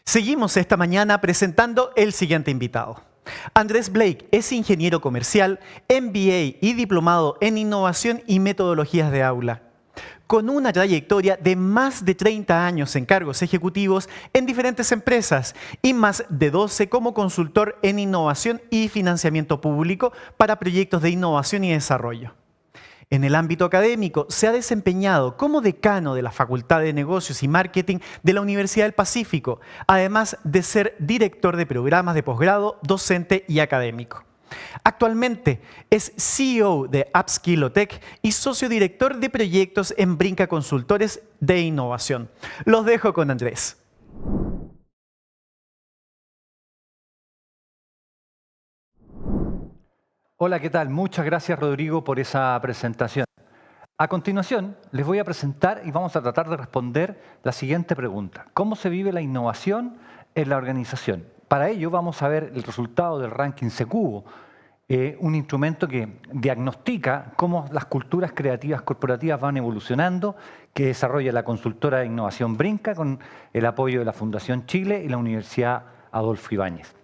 Seguimos esta mañana presentando el siguiente invitado. Andrés Blake es ingeniero comercial, MBA y diplomado en innovación y metodologías de aula. Con una trayectoria de más de 30 años en cargos ejecutivos en diferentes empresas y más de 12 como consultor en innovación y financiamiento público para proyectos de innovación y desarrollo. En el ámbito académico, se ha desempeñado como decano de la Facultad de Negocios y Marketing de la Universidad del Pacífico, además de ser director de programas de posgrado, docente y académico. Actualmente es CEO de Upskillotech y socio director de proyectos en Brinca Consultores de Innovación. Los dejo con Andrés. Hola, ¿qué tal? Muchas gracias, Rodrigo, por esa presentación. A continuación, les voy a presentar y vamos a tratar de responder la siguiente pregunta. ¿Cómo se vive la innovación en la organización? Para ello vamos a ver el resultado del ranking Secubo, un instrumento que diagnostica cómo las culturas creativas corporativas van evolucionando, que desarrolla la consultora de innovación Brinca con el apoyo de la Fundación Chile y la Universidad Adolfo Ibáñez.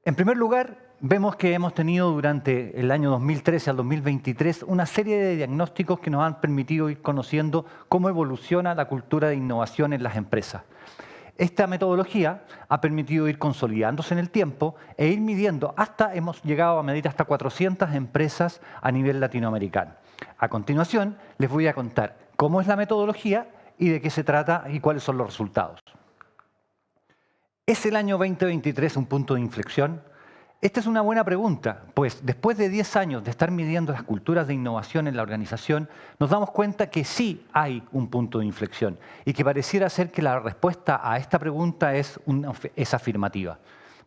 En primer lugar, vemos que hemos tenido durante el año 2013 al 2023 una serie de diagnósticos que nos han permitido ir conociendo cómo evoluciona la cultura de innovación en las empresas. Esta metodología ha permitido ir consolidándose en el tiempo e ir midiendo hemos llegado a medir hasta 400 empresas a nivel latinoamericano. A continuación, les voy a contar cómo es la metodología y de qué se trata y cuáles son los resultados. ¿Es el año 2023 un punto de inflexión? Esta es una buena pregunta, pues después de 10 años de estar midiendo las culturas de innovación en la organización, nos damos cuenta que sí hay un punto de inflexión y que pareciera ser que la respuesta a esta pregunta es afirmativa.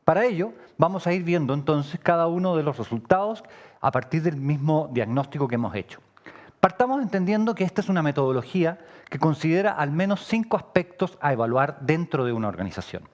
Para ello, vamos a ir viendo entonces cada uno de los resultados a partir del mismo diagnóstico que hemos hecho. Partamos entendiendo que esta es una metodología que considera al menos 5 aspectos a evaluar dentro de una organización.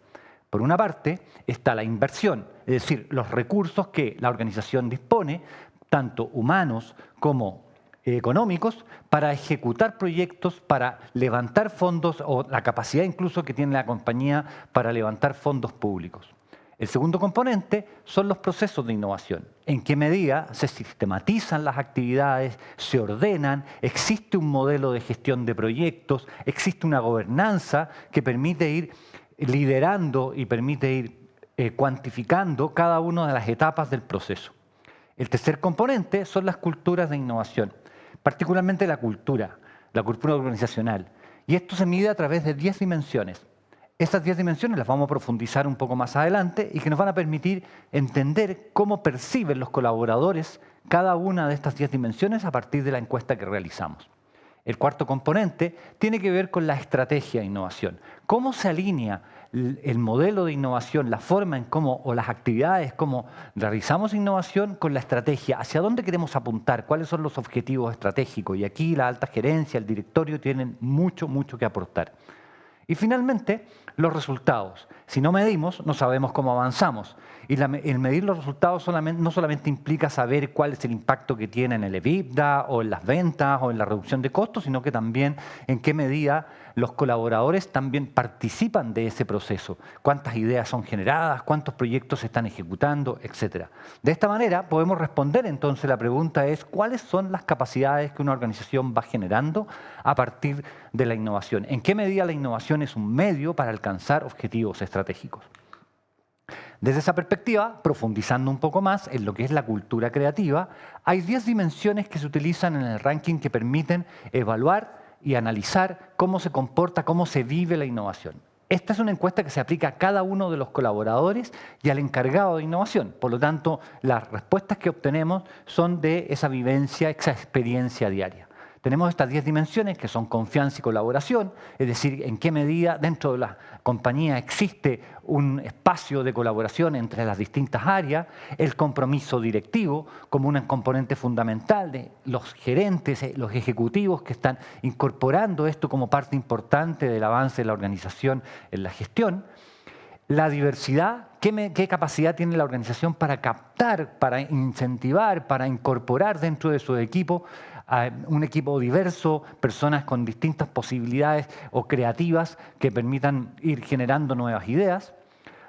Por una parte está la inversión, es decir, los recursos que la organización dispone, tanto humanos como económicos, para ejecutar proyectos, para levantar fondos o la capacidad incluso que tiene la compañía para levantar fondos públicos. El segundo componente son los procesos de innovación. En qué medida se sistematizan las actividades, se ordenan, existe un modelo de gestión de proyectos, existe una gobernanza que permite ir liderando y permite ir cuantificando cada una de las etapas del proceso. El tercer componente son las culturas de innovación, particularmente la cultura organizacional. Y esto se mide a través de 10 dimensiones. Estas 10 dimensiones las vamos a profundizar un poco más adelante y que nos van a permitir entender cómo perciben los colaboradores cada una de estas 10 dimensiones a partir de la encuesta que realizamos. El cuarto componente tiene que ver con la estrategia de innovación. ¿Cómo se alinea el modelo de innovación, la forma en cómo o las actividades, cómo realizamos innovación con la estrategia? ¿Hacia dónde queremos apuntar? ¿Cuáles son los objetivos estratégicos? Y aquí la alta gerencia, el directorio tienen mucho que aportar. Y finalmente, los resultados. Si no medimos, no sabemos cómo avanzamos. Y el medir los resultados no solamente implica saber cuál es el impacto que tiene en el EBITDA o en las ventas o en la reducción de costos, sino que también en qué medida los colaboradores también participan de ese proceso. Cuántas ideas son generadas, cuántos proyectos se están ejecutando, etc. De esta manera podemos responder entonces la pregunta es ¿cuáles son las capacidades que una organización va generando a partir de la innovación? ¿En qué medida la innovación es un medio para alcanzar objetivos estratégicos? Desde esa perspectiva, profundizando un poco más en lo que es la cultura creativa, hay 10 dimensiones que se utilizan en el ranking que permiten evaluar y analizar cómo se comporta, cómo se vive la innovación. Esta es una encuesta que se aplica a cada uno de los colaboradores y al encargado de innovación. Por lo tanto, las respuestas que obtenemos son de esa vivencia, esa experiencia diaria. Tenemos estas 10 dimensiones que son confianza y colaboración, es decir, en qué medida dentro de la compañía existe un espacio de colaboración entre las distintas áreas, el compromiso directivo como un componente fundamental de los gerentes, los ejecutivos que están incorporando esto como parte importante del avance de la organización en la gestión, la diversidad, qué capacidad tiene la organización para captar, para incentivar, para incorporar dentro de su equipo un equipo diverso, personas con distintas posibilidades o creativas que permitan ir generando nuevas ideas.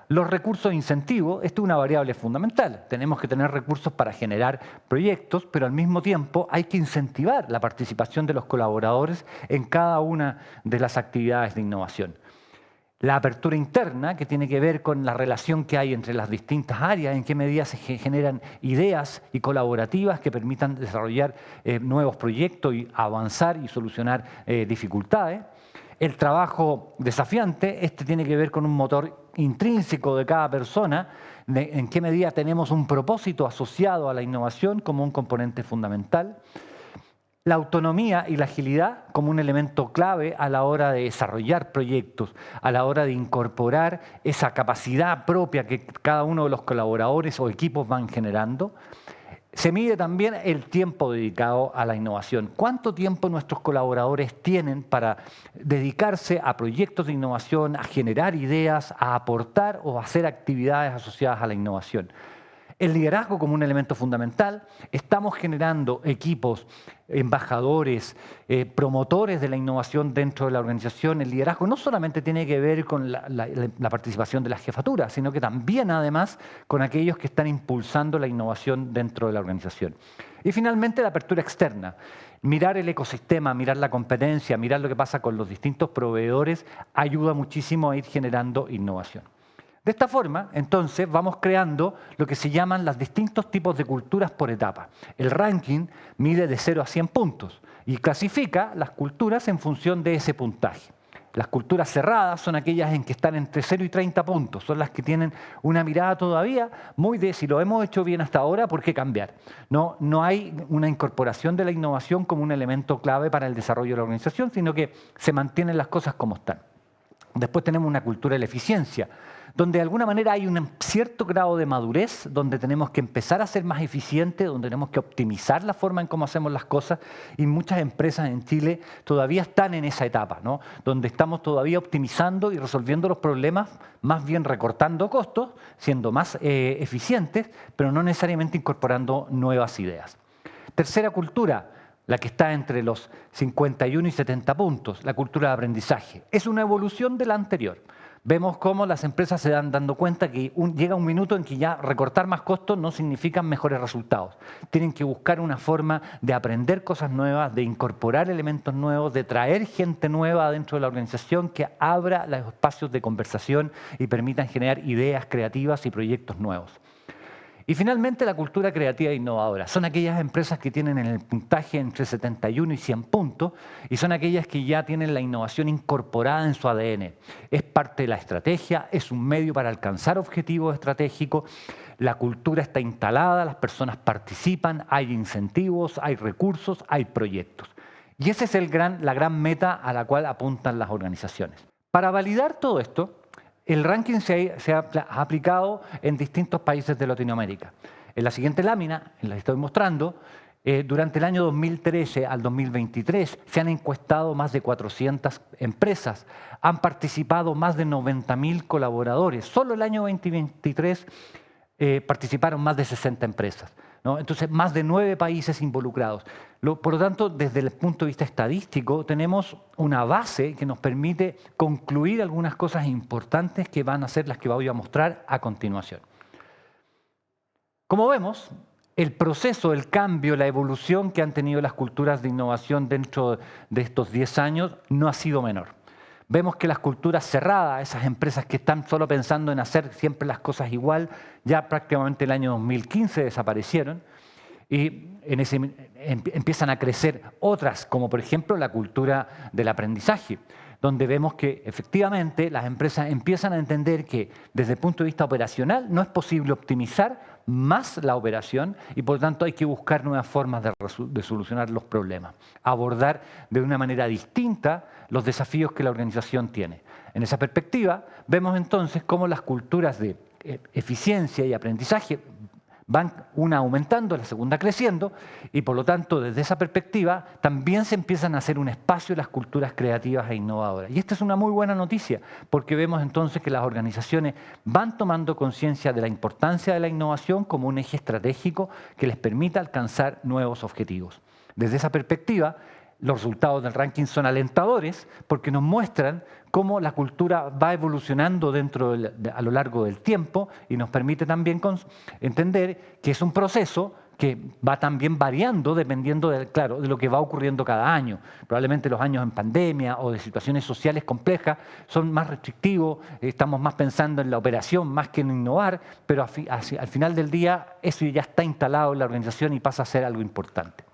Los recursos e incentivos, esto es una variable fundamental. Tenemos que tener recursos para generar proyectos, pero al mismo tiempo hay que incentivar la participación de los colaboradores en cada una de las actividades de innovación. La apertura interna, que tiene que ver con la relación que hay entre las distintas áreas, en qué medida se generan ideas y colaborativas que permitan desarrollar nuevos proyectos y avanzar y solucionar dificultades. El trabajo desafiante, este tiene que ver con un motor intrínseco de cada persona, en qué medida tenemos un propósito asociado a la innovación como un componente fundamental. La autonomía y la agilidad como un elemento clave a la hora de desarrollar proyectos, a la hora de incorporar esa capacidad propia que cada uno de los colaboradores o equipos van generando. Se mide también el tiempo dedicado a la innovación. ¿Cuánto tiempo nuestros colaboradores tienen para dedicarse a proyectos de innovación, a generar ideas, a aportar o a hacer actividades asociadas a la innovación? El liderazgo como un elemento fundamental. Estamos generando equipos, embajadores, promotores de la innovación dentro de la organización. El liderazgo no solamente tiene que ver con la participación de las jefaturas, sino que también, además, con aquellos que están impulsando la innovación dentro de la organización. Y finalmente, la apertura externa. Mirar el ecosistema, mirar la competencia, mirar lo que pasa con los distintos proveedores, ayuda muchísimo a ir generando innovación. De esta forma, entonces, vamos creando lo que se llaman los distintos tipos de culturas por etapa. El ranking mide de 0 a 100 puntos y clasifica las culturas en función de ese puntaje. Las culturas cerradas son aquellas en que están entre 0 y 30 puntos, son las que tienen una mirada todavía muy de si lo hemos hecho bien hasta ahora, ¿por qué cambiar? No hay una incorporación de la innovación como un elemento clave para el desarrollo de la organización, sino que se mantienen las cosas como están. Después tenemos una cultura de la eficiencia, donde de alguna manera hay un cierto grado de madurez, donde tenemos que empezar a ser más eficientes, donde tenemos que optimizar la forma en cómo hacemos las cosas, y muchas empresas en Chile todavía están en esa etapa, ¿no? Donde estamos todavía optimizando y resolviendo los problemas, más bien recortando costos, siendo más eficientes, pero no necesariamente incorporando nuevas ideas. Tercera cultura, la que está entre los 51 y 70 puntos, la cultura de aprendizaje. Es una evolución de la anterior. Vemos cómo las empresas se dan dando cuenta que llega un minuto en que ya recortar más costos no significa mejores resultados. Tienen que buscar una forma de aprender cosas nuevas, de incorporar elementos nuevos, de traer gente nueva dentro de la organización que abra los espacios de conversación y permitan generar ideas creativas y proyectos nuevos. Y finalmente, la cultura creativa e innovadora. Son aquellas empresas que tienen en el puntaje entre 71 y 100 puntos y son aquellas que ya tienen la innovación incorporada en su ADN. Es parte de la estrategia, es un medio para alcanzar objetivos estratégicos. La cultura está instalada, las personas participan, hay incentivos, hay recursos, hay proyectos. Y esa es la gran meta a la cual apuntan las organizaciones. Para validar todo esto, el ranking se ha aplicado en distintos países de Latinoamérica. En la siguiente lámina, en la que estoy mostrando, durante el año 2013 al 2023 se han encuestado más de 400 empresas, han participado más de 90.000 colaboradores. Solo el año 2023 participaron más de 60 empresas, ¿no? Entonces, más de 9 países involucrados. Por lo tanto, desde el punto de vista estadístico, tenemos una base que nos permite concluir algunas cosas importantes que van a ser las que voy a mostrar a continuación. Como vemos, el proceso, el cambio, la evolución que han tenido las culturas de innovación dentro de estos 10 años no ha sido menor. Vemos que las culturas cerradas, esas empresas que están solo pensando en hacer siempre las cosas igual, ya prácticamente el año 2015 desaparecieron y empiezan a crecer otras, como por ejemplo la cultura del aprendizaje, donde vemos que efectivamente las empresas empiezan a entender que desde el punto de vista operacional no es posible optimizar más la operación y por lo tanto hay que buscar nuevas formas de solucionar los problemas, abordar de una manera distinta los desafíos que la organización tiene. En esa perspectiva vemos entonces cómo las culturas de eficiencia y aprendizaje van una aumentando, la segunda creciendo, y por lo tanto, desde esa perspectiva, también se empiezan a hacer un espacio las culturas creativas e innovadoras. Y esta es una muy buena noticia, porque vemos entonces que las organizaciones van tomando conciencia de la importancia de la innovación como un eje estratégico que les permita alcanzar nuevos objetivos. Desde esa perspectiva, los resultados del ranking son alentadores porque nos muestran cómo la cultura va evolucionando a lo largo del tiempo y nos permite también entender que es un proceso que va también variando dependiendo de lo que va ocurriendo cada año. Probablemente los años en pandemia o de situaciones sociales complejas son más restrictivos, estamos más pensando en la operación más que en innovar, pero al final del día eso ya está instalado en la organización y pasa a ser algo importante.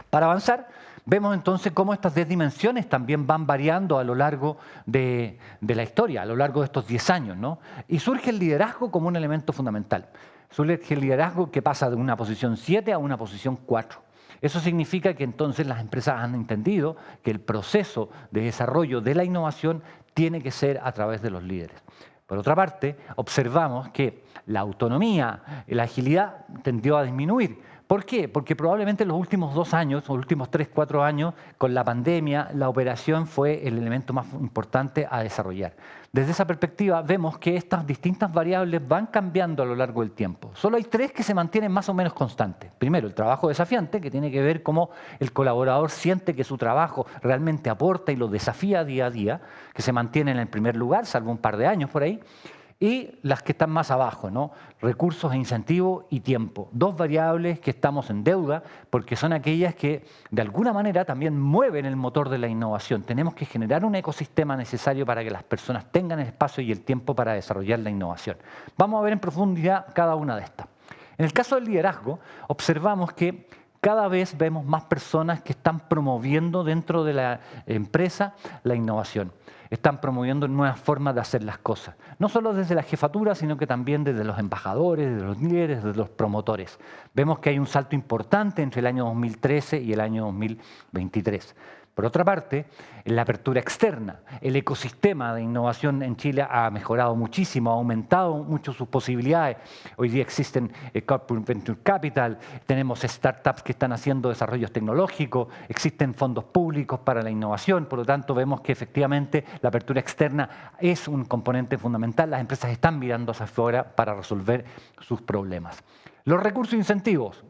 Para avanzar, vemos entonces cómo estas 10 dimensiones también van variando a lo largo de la historia, a lo largo de estos 10 años, ¿no? Y surge el liderazgo como un elemento fundamental. Surge el liderazgo que pasa de una posición 7 a una posición 4. Eso significa que entonces las empresas han entendido que el proceso de desarrollo de la innovación tiene que ser a través de los líderes. Por otra parte, observamos que la autonomía, la agilidad tendió a disminuir. ¿Por qué? Porque probablemente en los últimos 2 años, o los últimos 3, 4 años, con la pandemia, la operación fue el elemento más importante a desarrollar. Desde esa perspectiva vemos que estas distintas variables van cambiando a lo largo del tiempo. Solo hay 3 que se mantienen más o menos constantes. Primero, el trabajo desafiante, que tiene que ver cómo el colaborador siente que su trabajo realmente aporta y lo desafía día a día, que se mantiene en el primer lugar, salvo un par de años por ahí. Y las que están más abajo, ¿no? Recursos e incentivos y tiempo. 2 variables que estamos en deuda porque son aquellas que de alguna manera también mueven el motor de la innovación. Tenemos que generar un ecosistema necesario para que las personas tengan el espacio y el tiempo para desarrollar la innovación. Vamos a ver en profundidad cada una de estas. En el caso del liderazgo, observamos que cada vez vemos más personas que están promoviendo dentro de la empresa la innovación. Están promoviendo nuevas formas de hacer las cosas. No solo desde la jefatura, sino que también desde los embajadores, desde los líderes, desde los promotores. Vemos que hay un salto importante entre el año 2013 y el año 2023. Por otra parte, en la apertura externa, el ecosistema de innovación en Chile ha mejorado muchísimo, ha aumentado mucho sus posibilidades. Hoy día existen Corporate Venture Capital, tenemos startups que están haciendo desarrollos tecnológicos, existen fondos públicos para la innovación, por lo tanto vemos que efectivamente la apertura externa es un componente fundamental. Las empresas están mirando hacia afuera para resolver sus problemas. Los recursos e incentivos.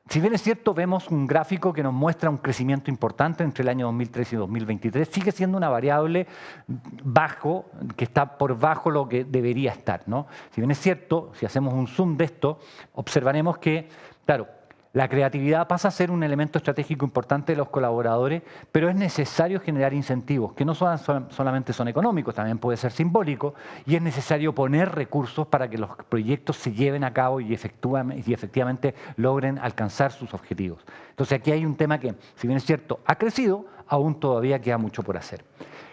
Si bien es cierto, vemos un gráfico que nos muestra un crecimiento importante entre el año 2013 y 2023, sigue siendo una variable bajo, que está por bajo lo que debería estar, ¿no? Si bien es cierto, si hacemos un zoom de esto, observaremos que, claro, la creatividad pasa a ser un elemento estratégico importante de los colaboradores, pero es necesario generar incentivos, que no solamente son económicos, también puede ser simbólico, y es necesario poner recursos para que los proyectos se lleven a cabo y efectivamente logren alcanzar sus objetivos. Entonces aquí hay un tema que, si bien es cierto, ha crecido, aún todavía queda mucho por hacer.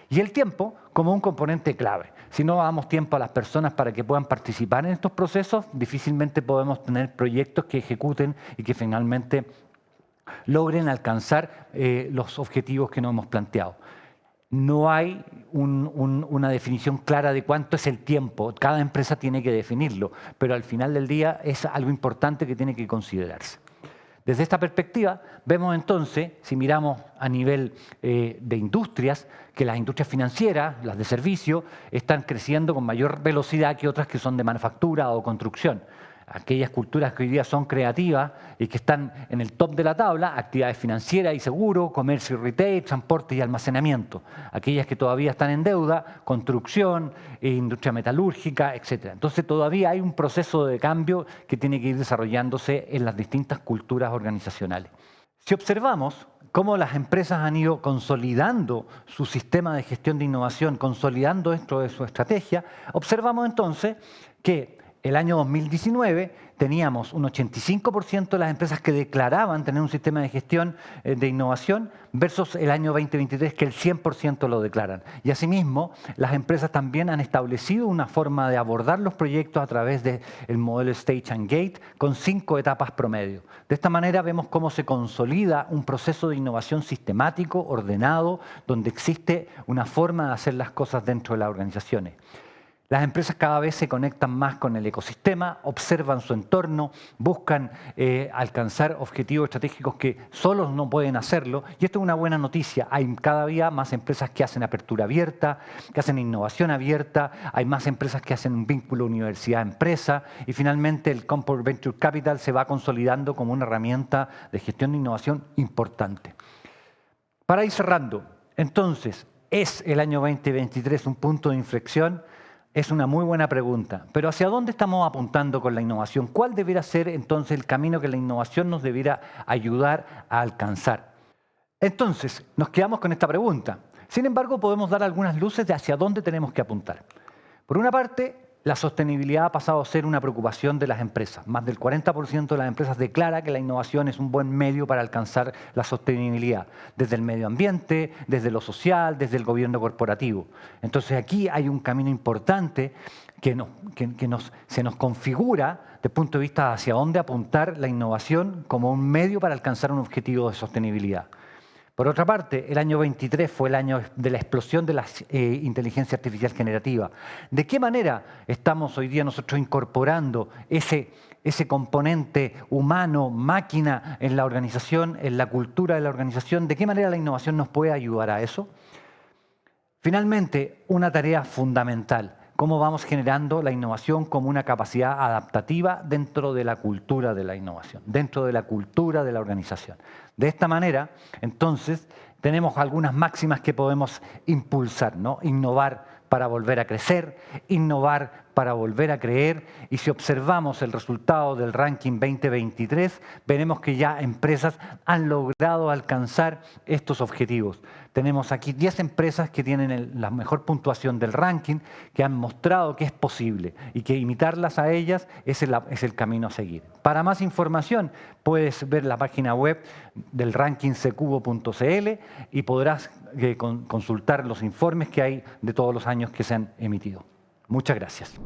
Y el tiempo como un componente clave. Si no damos tiempo a las personas para que puedan participar en estos procesos, difícilmente podemos tener proyectos que ejecuten y que finalmente logren alcanzar los objetivos que nos hemos planteado. No hay una definición clara de cuánto es el tiempo. Cada empresa tiene que definirlo, pero al final del día es algo importante que tiene que considerarse. Desde esta perspectiva, vemos entonces, si miramos a nivel de industrias, que las industrias financieras, las de servicio, están creciendo con mayor velocidad que otras que son de manufactura o construcción. Aquellas culturas que hoy día son creativas y que están en el top de la tabla, actividades financieras y seguro, comercio y retail, transporte y almacenamiento. Aquellas que todavía están en deuda, construcción, industria metalúrgica, etc. Entonces todavía hay un proceso de cambio que tiene que ir desarrollándose en las distintas culturas organizacionales. Si observamos cómo las empresas han ido consolidando su sistema de gestión de innovación, consolidando esto de su estrategia, observamos entonces que el año 2019 teníamos un 85% de las empresas que declaraban tener un sistema de gestión de innovación versus el año 2023 que el 100% lo declaran. Y asimismo, las empresas también han establecido una forma de abordar los proyectos a través del modelo Stage and Gate con 5 etapas promedio. De esta manera vemos cómo se consolida un proceso de innovación sistemático, ordenado, donde existe una forma de hacer las cosas dentro de las organizaciones. Las empresas cada vez se conectan más con el ecosistema, observan su entorno, buscan alcanzar objetivos estratégicos que solos no pueden hacerlo. Y esto es una buena noticia. Hay cada día más empresas que hacen apertura abierta, que hacen innovación abierta. Hay más empresas que hacen un vínculo universidad-empresa. Y finalmente el Corporate Venture Capital se va consolidando como una herramienta de gestión de innovación importante. Para ir cerrando, entonces, ¿es el año 2023 un punto de inflexión? Es una muy buena pregunta, pero ¿hacia dónde estamos apuntando con la innovación? ¿Cuál debería ser entonces el camino que la innovación nos debiera ayudar a alcanzar? Entonces, nos quedamos con esta pregunta. Sin embargo, podemos dar algunas luces de hacia dónde tenemos que apuntar. Por una parte, la sostenibilidad ha pasado a ser una preocupación de las empresas. Más del 40% de las empresas declara que la innovación es un buen medio para alcanzar la sostenibilidad, desde el medio ambiente, desde lo social, desde el gobierno corporativo. Entonces aquí hay un camino importante que se nos configura desde el punto de vista hacia dónde apuntar la innovación como un medio para alcanzar un objetivo de sostenibilidad. Por otra parte, el año 23 fue el año de la explosión de la inteligencia artificial generativa. ¿De qué manera estamos hoy día nosotros incorporando ese componente humano-máquina en la organización, en la cultura de la organización? ¿De qué manera la innovación nos puede ayudar a eso? Finalmente, una tarea fundamental. ¿Cómo vamos generando la innovación como una capacidad adaptativa dentro de la cultura de la innovación, dentro de la cultura de la organización? De esta manera, entonces, tenemos algunas máximas que podemos impulsar, ¿no? Innovar para volver a crecer, innovar para volver a creer, y si observamos el resultado del ranking 2023, veremos que ya empresas han logrado alcanzar estos objetivos. Tenemos aquí 10 empresas que tienen la mejor puntuación del ranking, que han mostrado que es posible y que imitarlas a ellas es el camino a seguir. Para más información puedes ver la página web del ranking ccubo.cl y podrás consultar los informes que hay de todos los años que se han emitido. Muchas gracias.